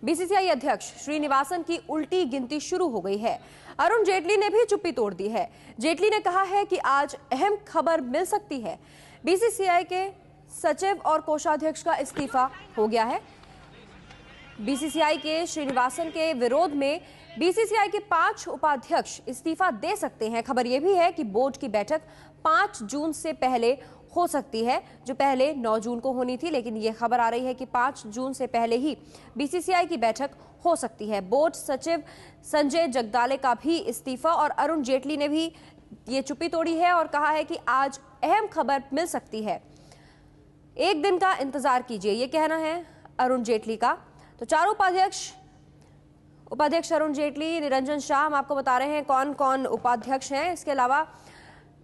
BCCI अध्यक्ष श्रीनिवासन की उल्टी गिनती शुरू हो गई है। अरुण जेटली ने भी चुप्पी तोड़ दी है। जेटली ने कहा है कि आज अहम खबर मिल सकती है। बीसीसीआई के सचिव और कोषाध्यक्ष का इस्तीफा हो गया है। बीसीसीआई के श्रीनिवासन के विरोध में बीसीसीआई के 5 उपाध्यक्ष इस्तीफा दे सकते हैं। खबर यह भी है कि बोर्ड की बैठक 5 जून से पहले हो सकती है, जो पहले 9 जून को होनी थी, लेकिन यह खबर आ रही है कि 5 जून से पहले ही बीसीसीआई की बैठक हो सकती है। बोर्ड सचिव संजय जगदाले का भी इस्तीफा और अरुण जेटली ने भी ये चुप्पी तोड़ी है और कहा है कि आज अहम खबर मिल सकती है। एक दिन का इंतजार कीजिए, ये कहना है अरुण जेटली का। तो चारों उपाध्यक्ष अरुण जेटली, निरंजन शाह, हम आपको बता रहे हैं कौन कौन उपाध्यक्ष हैं। इसके अलावा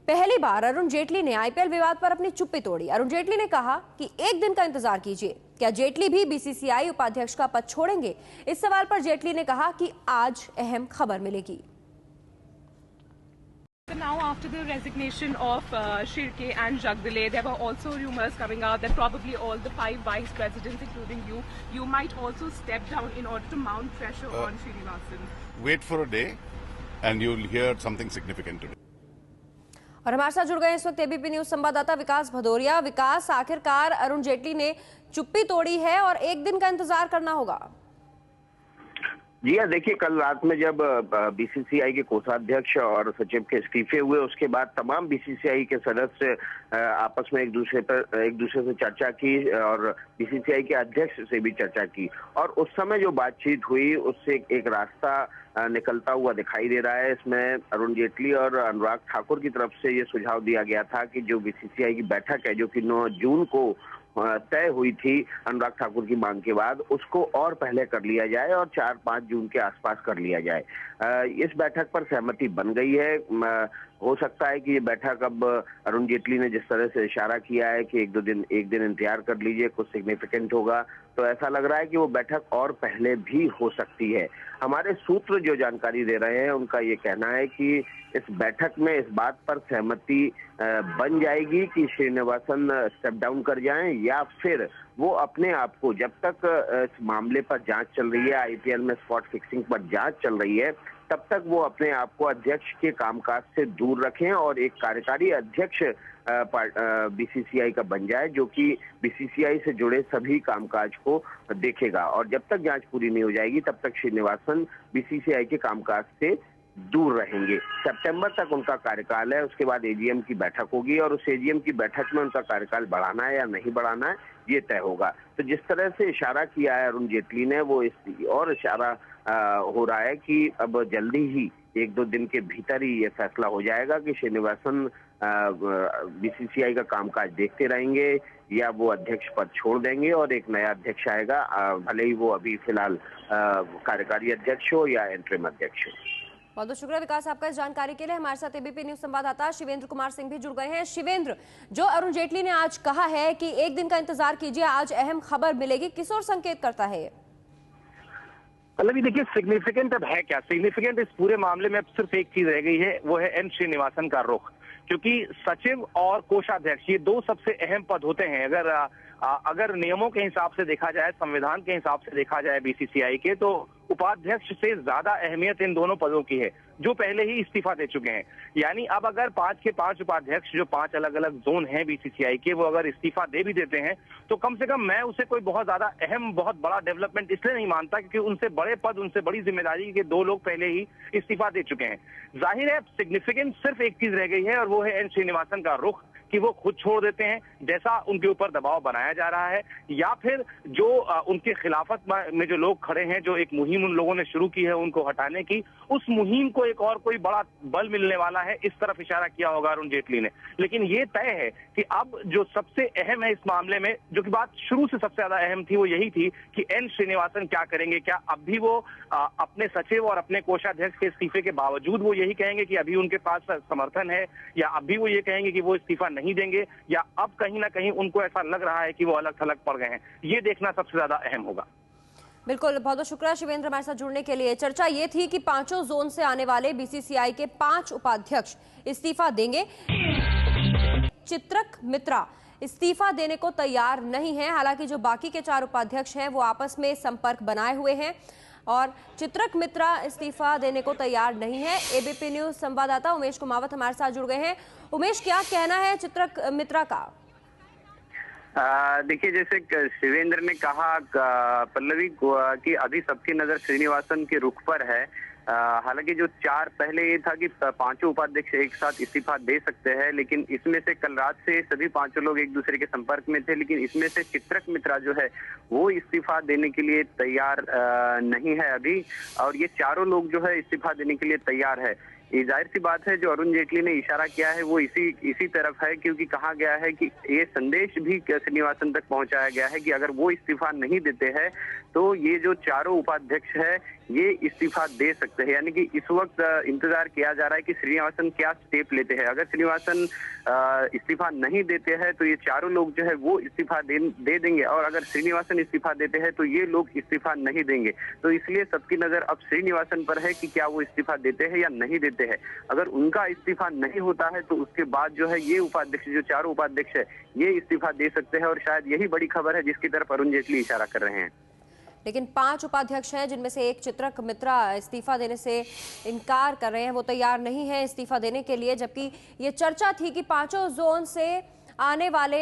पहली बार अरुण जेटली ने आईपीएल विवाद पर अपनी चुप्पी तोड़ी। अरुण जेटली ने कहा कि एक दिन का इंतजार कीजिए, क्या जेटली भी बीसीसीआई उपाध्यक्ष का पद छोड़ेंगे? इस सवाल पर जेटली ने कहा कि आज अहम खबर मिलेगी। Now, after the resignation of Shirke and Jagdale, there were also rumors coming out that probably all the 5 vice presidents, including you might also step down in order to mount pressure on Srinivasan. Wait for a day, and you'll hear something significant today. और हमारे साथ जुड़ गए इस वक्त ABP news संवाददाता विकास भदौरिया। विकास, आखिरकार अरुण जेटली ने चुप्पी तोड़ी है और एक दिन का इंतजार करना होगा। जी हाँ, देखिए, कल रात में जब बीसीसीआई के कोषाध्यक्ष और सचिव के इस्तीफे हुए, उसके बाद तमाम बीसीसीआई के सदस्य आपस में एक दूसरे से चर्चा की और बीसीसीआई के अध्यक्ष से भी चर्चा की। और उस समय जो बातचीत हुई उससे एक रास्ता निकलता हुआ दिखाई दे रहा है। इसमें अरुण जेटली और अनुराग ठाकुर की तरफ से ये सुझाव दिया गया था कि जो बीसीसीआई की बैठक है, जो कि 9 जून को तय हुई थी अनुराग ठाकुर की मांग के बाद, उसको और पहले कर लिया जाए और 4-5 जून के आसपास कर लिया जाए। इस बैठक पर सहमति बन गई है। हो सकता है कि ये बैठक, अब अरुण जेटली ने जिस तरह से इशारा किया है कि एक दिन इंतजार कर लीजिए, कुछ सिग्निफिकेंट होगा, तो ऐसा लग रहा है कि वो बैठक और पहले भी हो सकती है। हमारे सूत्र जो जानकारी दे रहे हैं उनका ये कहना है कि इस बैठक में इस बात पर सहमति बन जाएगी कि श्रीनिवासन स्टेप डाउन कर जाएं, या फिर वो अपने आप को, जब तक इस मामले पर जांच चल रही है, आईपीएल में स्पॉट फिक्सिंग पर जांच चल रही है, तब तक वो अपने आप को अध्यक्ष के कामकाज से दूर रखें और एक कार्यकारी अध्यक्ष बीसीसीआई का बन जाए, जो कि बीसीसीआई से जुड़े सभी कामकाज को देखेगा। और जब तक जांच पूरी नहीं हो जाएगी तब तक श्रीनिवासन बीसीसीआई के कामकाज से दूर रहेंगे। सितंबर तक उनका कार्यकाल है, उसके बाद एजीएम की बैठक होगी और उस एजीएम की बैठक में उनका कार्यकाल बढ़ाना है या नहीं बढ़ाना है, ये तय होगा। तो जिस तरह से इशारा किया है अरुण जेटली ने, वो और इशारा हो रहा है कि अब जल्दी ही 1-2 दिन के भीतर ही ये फैसला हो जाएगा कि श्रीनिवासन बीसीसीआई का कामकाज देखते रहेंगे या वो अध्यक्ष पद छोड़ देंगे और एक नया अध्यक्ष आएगा, भले ही वो अभी फिलहाल कार्यकारी अध्यक्ष हो या इंटरिम अध्यक्ष हो। बहुत बहुत शुक्रिया विकास आपका इस जानकारी के लिए। हमारे साथ एबीपी न्यूज संवाददाता शिवेंद्र कुमार सिंह भी जुड़ गए हैं। शिवेंद्र, जो अरुण जेटली ने आज कहा है कि एक दिन का इंतजार कीजिए, आज अहम खबर मिलेगी, किस ओर संकेत करता है ये? मतलब देखिए, सिग्निफिकेंट अब है क्या? सिग्निफिकेंट इस पूरे मामले में अब सिर्फ एक चीज रह गई है, वो है एन श्रीनिवासन का रुख। क्योंकि सचिव और कोषाध्यक्ष ये 2 सबसे अहम पद होते हैं। अगर नियमों के हिसाब से देखा जाए, संविधान के हिसाब से देखा जाए बीसीसीआई के, तो उपाध्यक्ष से ज्यादा अहमियत इन दोनों पदों की है, जो पहले ही इस्तीफा दे चुके हैं। यानी अब अगर 5 के 5 उपाध्यक्ष, जो 5 अलग अलग जोन हैं बीसीसीआई के, वो अगर इस्तीफा दे भी देते हैं, तो कम से कम मैं उसे कोई बहुत ज्यादा अहम, बहुत बड़ा डेवलपमेंट इसलिए नहीं मानता क्योंकि उनसे बड़े पद, उनसे बड़ी जिम्मेदारी के 2 लोग पहले ही इस्तीफा दे चुके हैं। जाहिर है सिग्निफिकेंट सिर्फ एक चीज रह गई है और वो है एन श्रीनिवासन का रुख, कि वो खुद छोड़ देते हैं जैसा उनके ऊपर दबाव बनाया जा रहा है, या फिर जो उनके खिलाफत में जो लोग खड़े हैं, जो एक मुहिम उन लोगों ने शुरू की है उनको हटाने की, उस मुहिम को एक और कोई बड़ा बल मिलने वाला है, इस तरफ इशारा किया होगा अरुण जेटली ने। लेकिन ये तय है कि अब जो सबसे अहम है इस मामले में, जो कि बात शुरू से सबसे ज्यादा अहम थी, वो यही थी कि एन श्रीनिवासन क्या करेंगे। क्या अब भी वो अपने सचिव और अपने कोषाध्यक्ष के इस्तीफे के बावजूद वो यही कहेंगे कि अभी उनके पास समर्थन है, या अब भी वो ये कहेंगे कि वो इस्तीफा नहीं देंगे, या अब कहीं ना कहीं उनको ऐसा लग रहा है कि वो अलग थलग पड़ गए हैं? ये देखना सबसे ज्यादा अहम होगा। बिल्कुल, बहुत बहुत शुक्रिया शिवेंद्र हमारे साथ जुड़ने के लिए। चर्चा ये थी कि 5 जोन से आने वाले बीसीसीआई के 5 उपाध्यक्ष इस्तीफा देंगे। चित्रक मित्रा इस्तीफा देने को तैयार नहीं है। हालांकि जो बाकी के 4 उपाध्यक्ष हैं वो आपस में संपर्क बनाए हुए हैं और चित्रक मित्रा इस्तीफा देने को तैयार नहीं है। एबीपी न्यूज संवाददाता उमेश कुमावत हमारे साथ जुड़ गए हैं। उमेश, क्या कहना है चित्रक मित्रा का? देखिए, जैसे शिवेंद्र ने कहा पल्लवी कि अभी सबकी नजर श्रीनिवासन के रुख पर है। हालांकि जो 4 पहले ये था कि 5 उपाध्यक्ष एक साथ इस्तीफा दे सकते हैं, लेकिन इसमें से कल रात से सभी 5 लोग एक दूसरे के संपर्क में थे, लेकिन इसमें से चित्रक मित्रा जो है वो इस्तीफा देने के लिए तैयार नहीं है अभी, और ये 4 लोग जो है इस्तीफा देने के लिए तैयार है। ये जाहिर सी बात है, जो अरुण जेटली ने इशारा किया है वो इसी तरफ है, क्योंकि कहा गया है कि ये संदेश भी श्रीनिवासन तक पहुंचाया गया है कि अगर वो इस्तीफा नहीं देते हैं तो ये जो 4 उपाध्यक्ष है ये इस्तीफा दे सकते हैं। यानी कि इस वक्त इंतजार किया जा रहा है कि श्रीनिवासन क्या स्टेप लेते हैं। अगर श्रीनिवासन इस्तीफा नहीं देते हैं तो ये 4 लोग जो है वो इस्तीफा दे देंगे, और अगर श्रीनिवासन इस्तीफा देते हैं तो ये लोग इस्तीफा नहीं देंगे। तो इसलिए सबकी नजर अब श्रीनिवासन पर है कि क्या वो इस्तीफा देते हैं या नहीं देते हैं। अगर उनका इस्तीफा नहीं होता है तो उसके बाद जो है ये उपाध्यक्ष, जो 4 उपाध्यक्ष है, ये इस्तीफा दे सकते हैं, और शायद यही बड़ी खबर है जिसकी तरफ अरुण जेटली इशारा कर रहे हैं। लेकिन 5 उपाध्यक्ष हैं जिनमें से एक चित्रक मित्रा इस्तीफा देने से इनकार कर रहे हैं, वो तैयार नहीं है इस्तीफा देने के लिए। जबकि ये चर्चा थी कि 5 जोन से आने वाले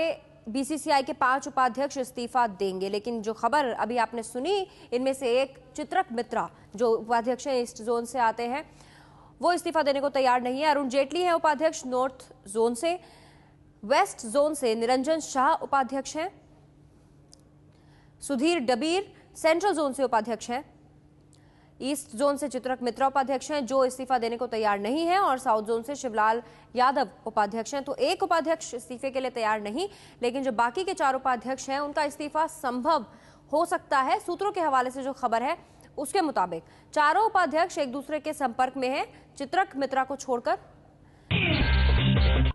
बीसीसीआई के 5 उपाध्यक्ष इस्तीफा देंगे, लेकिन जो खबर अभी आपने सुनी, इनमें से एक चित्रक मित्रा जो उपाध्यक्ष हैं ईस्ट जोन से आते हैं, वो इस्तीफा देने को तैयार नहीं है। अरुण जेटली है उपाध्यक्ष नॉर्थ जोन से, वेस्ट जोन से निरंजन शाह उपाध्यक्ष हैं, सुधीर डबीर सेंट्रल जोन से उपाध्यक्ष हैं, ईस्ट जोन से चित्रक मित्रा उपाध्यक्ष हैं जो इस्तीफा देने को तैयार नहीं है, और साउथ जोन से शिवलाल यादव उपाध्यक्ष हैं। तो एक उपाध्यक्ष इस्तीफे के लिए तैयार नहीं, लेकिन जो बाकी के 4 उपाध्यक्ष हैं उनका इस्तीफा संभव हो सकता है। सूत्रों के हवाले से जो खबर है उसके मुताबिक 4 उपाध्यक्ष एक दूसरे के संपर्क में हैं, चित्रक मित्रा को छोड़कर।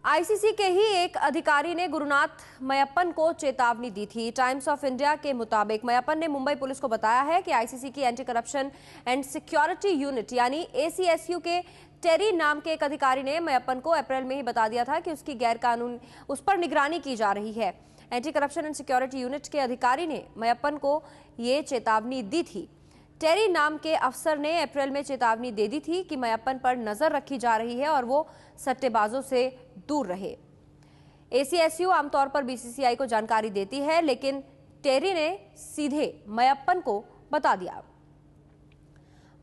आईसीसी के ही एक अधिकारी ने गुरुनाथ मय्यप्पन को चेतावनी दी थी। टाइम्स ऑफ इंडिया के मुताबिक मय्यप्पन ने मुंबई पुलिस को बताया है कि आईसीसी की anti corruption and security unit यानी एसीएसयू के टेरी नाम के एक अधिकारी ने मय्यप्पन को अप्रैल में ही बता दिया था कि उसकी गैरकानून उस पर निगरानी की जा रही है। Anti corruption and security unit के अधिकारी ने मय्यप्पन को ये चेतावनी दी थी। टेरी नाम के अफसर ने अप्रैल में चेतावनी दे दी थी कि मय्यप्पन पर नजर रखी जा रही है और वो सट्टेबाजों से दूर रहे। एसीएसयू आमतौर पर बीसीसीआई को जानकारी देती है, लेकिन टेरी ने सीधे मय्यप्पन को बता दिया।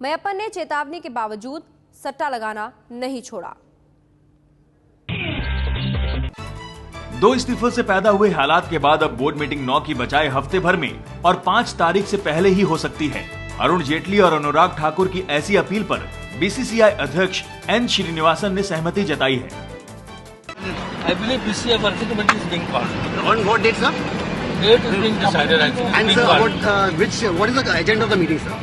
मय्यप्पन ने चेतावनी के बावजूद सट्टा लगाना नहीं छोड़ा। 2 इस्तीफों से पैदा हुए हालात के बाद अब बोर्ड मीटिंग 9 की बजाय हफ्ते भर में और 5 तारीख से पहले ही हो सकती है। अरुण जेटली और अनुराग ठाकुर की ऐसी अपील पर बीसीसीआई अध्यक्ष एन श्रीनिवासन ने सहमति जताई है। I believe BCCI working committee is being called. On what date, sir? Date is being decided actually. And sir, what is the agenda of the meeting, sir?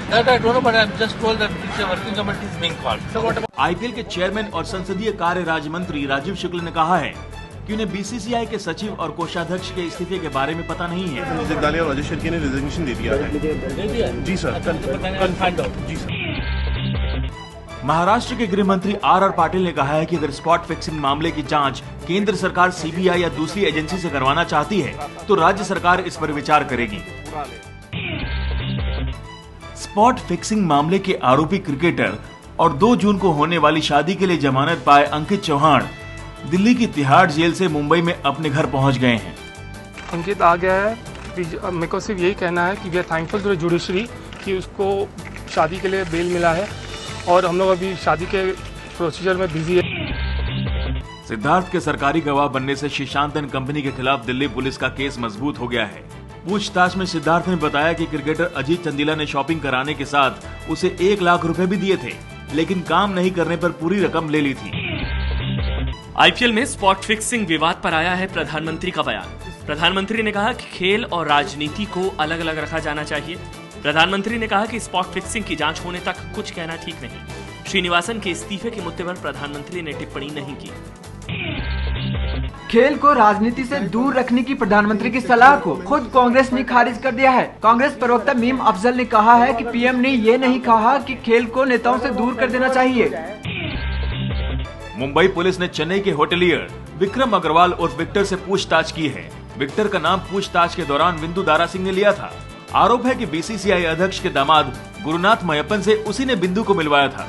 That I don't know, but I'm just told that BCCI working committee is being called. So what about? IPL के chairman और संसदीय कार्य राज्य मंत्री राजीव शुक्ल ने कहा है कि उन्हें बीसीसीआई के सचिव और कोषाध्यक्ष के इस्तीफे के बारे में पता नहीं है। जगदाले और राजेश शेरके ने रिजिग्नेशन दे दिया है। जी सर, जी सर। महाराष्ट्र के गृह मंत्री आर पाटिल ने कहा है कि अगर स्पॉट फिक्सिंग मामले की जांच केंद्र सरकार सीबीआई या दूसरी एजेंसी से करवाना चाहती है तो राज्य सरकार इस पर विचार करेगी। स्पॉट फिक्सिंग मामले के आरोपी क्रिकेटर और 2 जून को होने वाली शादी के लिए जमानत पाए अंकित चौहान दिल्ली की तिहाड़ जेल से मुंबई में अपने घर पहुंच गए हैं। अंकित आ गया है। मेरे को सिर्फ यही कहना है कि we are thankful to the judiciary कि उसको शादी के लिए बेल मिला है, और हम लोग अभी शादी के प्रोसीजर में बिजी है। सिद्धार्थ के सरकारी गवाह बनने से शीशांतन कंपनी के खिलाफ दिल्ली पुलिस का केस मजबूत हो गया है। पूछताछ में सिद्धार्थ ने बताया कि क्रिकेटर अजीत चंदीला ने शॉपिंग कराने के साथ उसे 1 लाख रुपए भी दिए थे, लेकिन काम नहीं करने पर पूरी रकम ले ली थी। आईपीएल में स्पॉट फिक्सिंग विवाद पर आया है प्रधानमंत्री का बयान। प्रधानमंत्री ने कहा कि खेल और राजनीति को अलग अलग रखा जाना चाहिए। प्रधानमंत्री ने कहा कि स्पॉट फिक्सिंग की जांच होने तक कुछ कहना ठीक नहीं। श्रीनिवासन के इस्तीफे के मुद्दे पर प्रधानमंत्री ने टिप्पणी नहीं की। खेल को राजनीति से दूर रखने की प्रधानमंत्री की सलाह को खुद कांग्रेस ने खारिज कर दिया है। कांग्रेस प्रवक्ता मीम अफजल ने कहा है कि पीएम ने ये नहीं कहा कि खेल को नेताओं से दूर कर देना चाहिए। मुंबई पुलिस ने चेन्नई के होटलियर विक्रम अग्रवाल उर्फ विक्टर से पूछताछ की है। विक्टर का नाम पूछताछ के दौरान बिंदु दारा सिंह ने लिया था। आरोप है कि बीसीसीआई अध्यक्ष के दामाद गुरुनाथ मयप्पन से उसी ने बिंदु को मिलवाया था।